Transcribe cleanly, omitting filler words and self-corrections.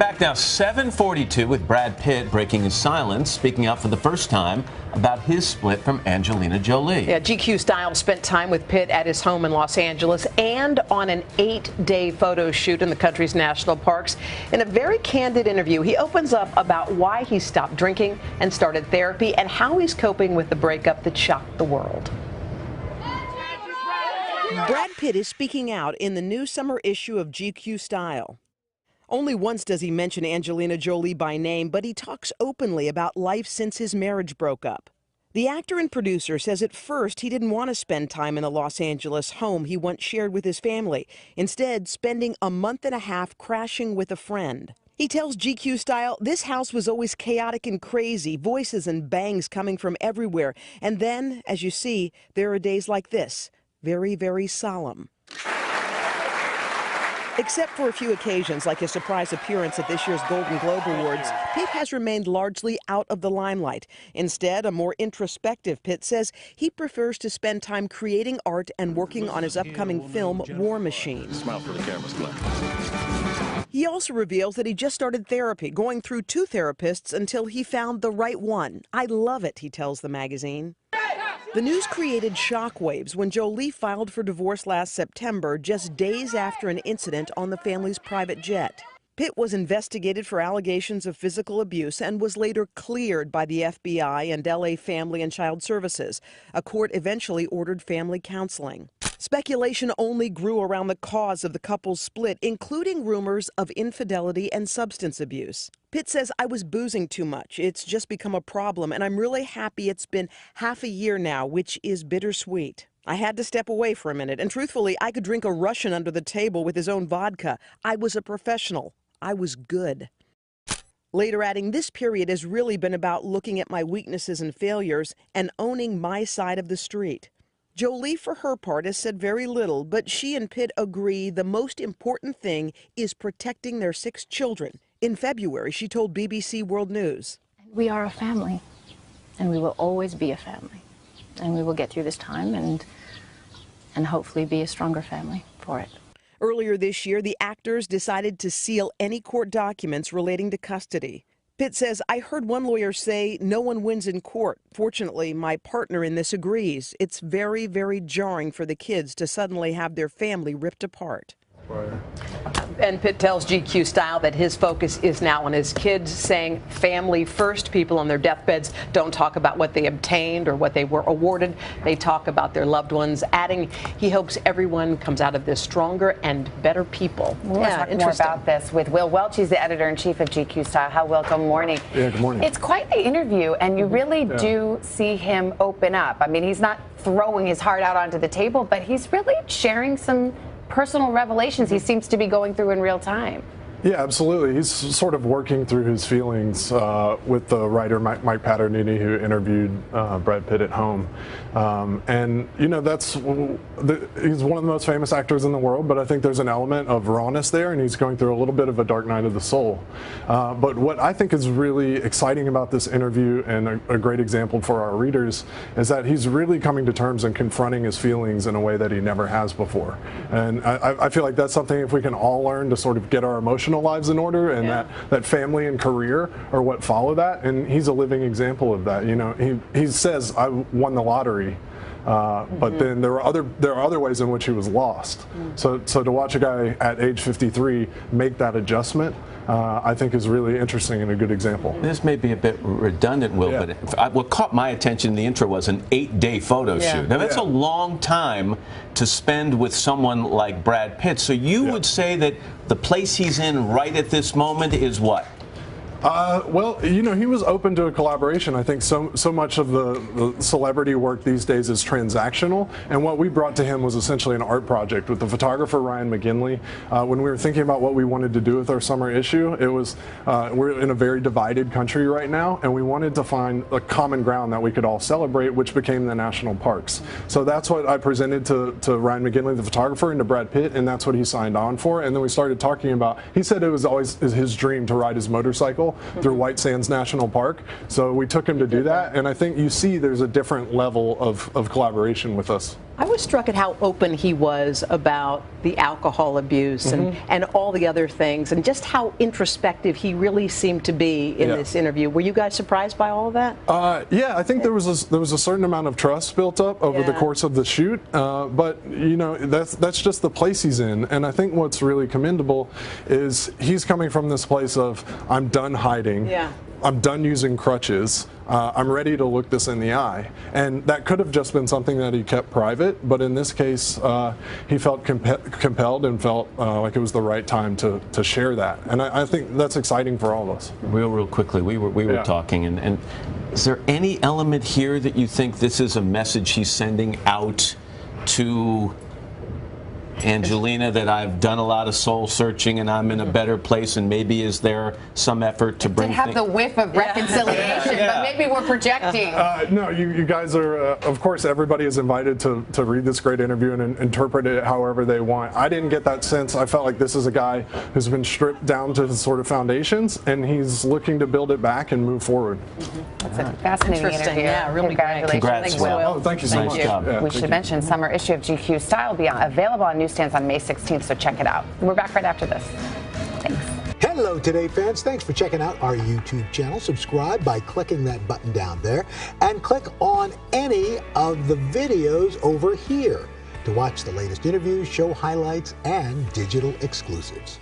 Back now, 7:42 with Brad Pitt breaking his silence, speaking out for the first time about his split from Angelina Jolie. Yeah, GQ Style spent time with Pitt at his home in Los Angeles and on an 8-day photo shoot in the country's national parks. In a very candid interview, he opens up about why he stopped drinking and started therapy and how he's coping with the breakup that shocked the world. Brad Pitt is speaking out in the new summer issue of GQ Style. Only once does he mention Angelina Jolie by name, but he talks openly about life since his marriage broke up. The actor and producer says at first he didn't want to spend time in the Los Angeles home he once shared with his family, instead spending a month and a half crashing with a friend. He tells GQ Style this house was always chaotic and crazy, voices and bangs coming from everywhere. And then, as you see, there are days like this, very, very solemn. Except for a few occasions, like his surprise appearance at this year's Golden Globe Awards, Pitt has remained largely out of the limelight. Instead, a more introspective Pitt says he prefers to spend time creating art and working on his upcoming film, War Machine. Smile for the cameras, Glenn. He also reveals that he just started therapy, going through 2 therapists until he found the right one. I love it, he tells the magazine. The news created shockwaves when Jolie filed for divorce last September, just days after an incident on the family's private jet. Pitt was investigated for allegations of physical abuse and was later cleared by the FBI and LA Family and Child Services. A court eventually ordered family counseling. Speculation only grew around the cause of the couple's split, including rumors of infidelity and substance abuse. Pitt says, I was boozing too much. It's just become a problem, and I'm really happy it's been half a year now, which is bittersweet. I had to step away for a minute, and truthfully, I could drink a Russian under the table with his own vodka. I was a professional. I was good. Later adding, this period has really been about looking at my weaknesses and failures and owning my side of the street. Jolie, for her part, has said very little, but she and Pitt agree the most important thing is protecting their 6 children. In February, she told BBC World News. We are a family, and we will always be a family. And we will get through this time and hopefully be a stronger family for it. Earlier this year, the actors decided to seal any court documents relating to custody. Pitt says, I heard one lawyer say no one wins in court. Fortunately, my partner in this agrees. It's very, very jarring for the kids to suddenly have their family ripped apart. And Pitt tells GQ Style that his focus is now on his kids, saying family first. People on their deathbeds don't talk about what they obtained or what they were awarded. They talk about their loved ones, adding he hopes everyone comes out of this stronger and better people. We'll talk more about this with Will Welch. He's the editor-in-chief of GQ Style. How, Will, good morning. Yeah, good morning. It's quite the interview, and you really do see him open up. I mean, he's not throwing his heart out onto the table, but he's really sharing some personal revelations he seems to be going through in real time. Yeah, absolutely. He's sort of working through his feelings with the writer Mike Paterniti, who interviewed Brad Pitt at home. And, you know, he's one of the most famous actors in the world, but I think there's an element of rawness there, and he's going through a little bit of a dark night of the soul. But what I think is really exciting about this interview, and a great example for our readers, is that he's really coming to terms and confronting his feelings in a way that he never has before. And I feel like that's something, if we can all learn to sort of get our emotional lives in order, and that family and career are what follow that, and he's a living example of that. You know, he says, I won the lottery, but then there are other ways in which he was lost. So to watch a guy at age 53 make that adjustment, I think is really interesting and a good example. This may be a bit redundant, Will, but what caught my attention in the intro was an 8-day photo shoot. Now, that's a long time to spend with someone like Brad Pitt. So you would say that the place he's in right at this moment is what? Well, you know, he was open to a collaboration. I think so much of the celebrity work these days is transactional, and what we brought to him was essentially an art project with the photographer Ryan McGinley. When we were thinking about what we wanted to do with our summer issue, it was we're in a very divided country right now, and we wanted to find a common ground that we could all celebrate, which became the national parks. So that's what I presented to Ryan McGinley, the photographer, and to Brad Pitt, and that's what he signed on for. And then we started talking about, he said it was always his dream to ride his motorcycle through White Sands National Park. So we took him to do that, and I think you see there's a different level of collaboration with us. I was struck at how open he was about the alcohol abuse and all the other things, and just how introspective he really seemed to be in this interview. Were you guys surprised by all of that? Yeah, I think there was a certain amount of trust built up over the course of the shoot, but you know, that's just the place he's in. And I think what's really commendable is he's coming from this place of, I'm done hiding. Yeah. I'm done using crutches. I'm ready to look this in the eye. And that could have just been something that he kept private, but in this case, he felt compelled and felt like it was the right time to share that. And I think that's exciting for all of us. Real quickly, we were talking, and is there any element here that you think this is a message he's sending out to Angelina, that I've done a lot of soul searching and I'm in a better place, and maybe is there some effort to bring have the whiff of reconciliation, but maybe we're projecting. No, you guys are, of course, everybody is invited to read this great interview and interpret it however they want. I didn't get that sense. I felt like this is a guy who's been stripped down to his sort of foundations, and he's looking to build it back and move forward. That's a fascinating interview. Yeah, really great. Congrats, Will. Oh, thank you so much. Job. We should mention summer issue of GQ Style will be available on newsstands on May 16th, so check it out. We're back right after this. Thanks. Hello, Today fans. Thanks for checking out our YouTube channel. Subscribe by clicking that button down there and click on any of the videos over here to watch the latest interviews, show highlights, and digital exclusives.